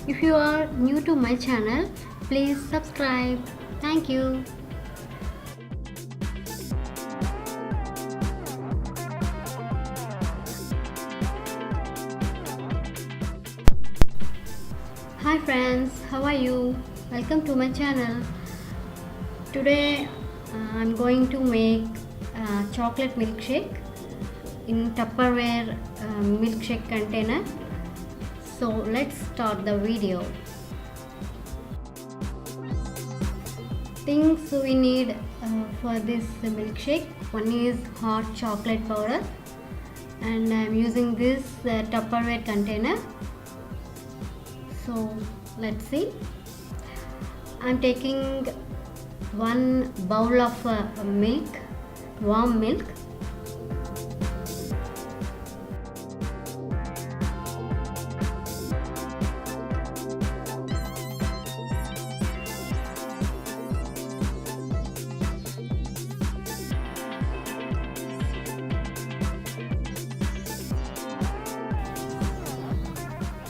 If you are new to my channel, please subscribe. Thank you. Hi friends, how are you? Welcome to my channel. Today I'm going to make chocolate milkshake in Tupperware milkshake container. So let's start the video. Things we need for this milkshake: one is hot chocolate powder, and I'm using this Tupperware container. So let's see. I'm taking 1 bowl of milk, warm milk.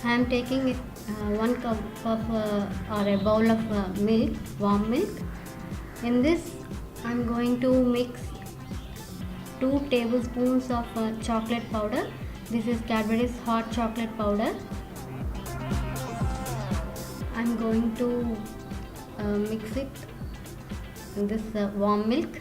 I am taking 1 cup of or a bowl of milk, warm milk. In this, I am going to mix 2 tablespoons of chocolate powder. This is Cadbury's hot chocolate powder. I am going to mix it in this warm milk.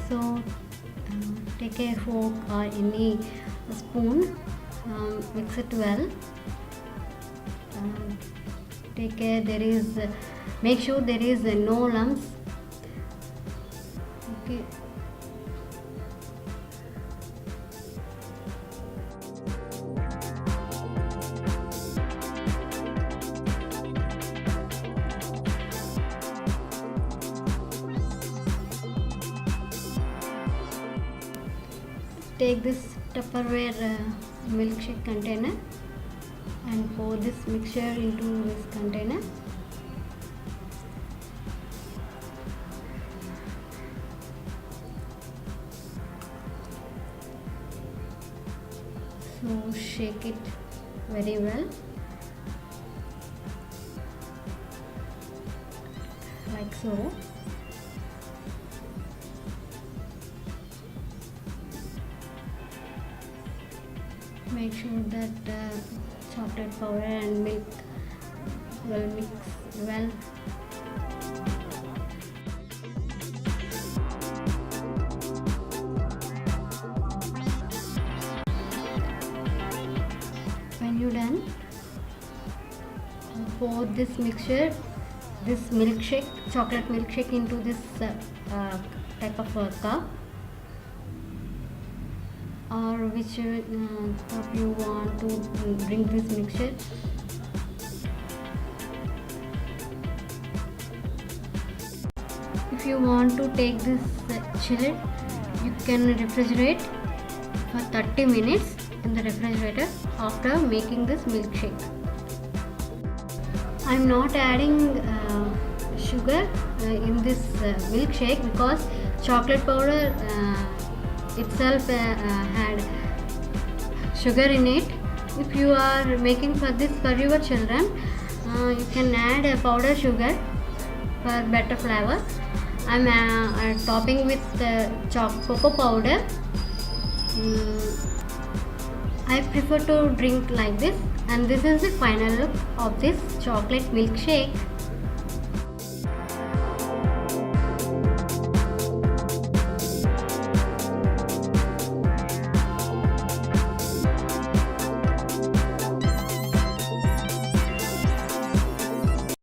So take a fork or any spoon, mix it well. Take care make sure there is no lumps. Okay. Take this Tupperware milkshake container and pour this mixture into this container. So shake it very well, like so. Make sure that chocolate powder and milk will mix well. When you're done, pour this mixture, this milkshake, chocolate milkshake, into this type of cup, or which cup you want to drink this mixture. If you want to take this chilled, you can refrigerate for 30 minutes in the refrigerator after making this milkshake. I am not adding sugar in this milkshake because chocolate powder itself had sugar in it. If you are making for this for your children, you can add a powdered sugar for better flavor. I'm topping with cocoa powder. I prefer to drink like this, and this is the final look of this chocolate milkshake.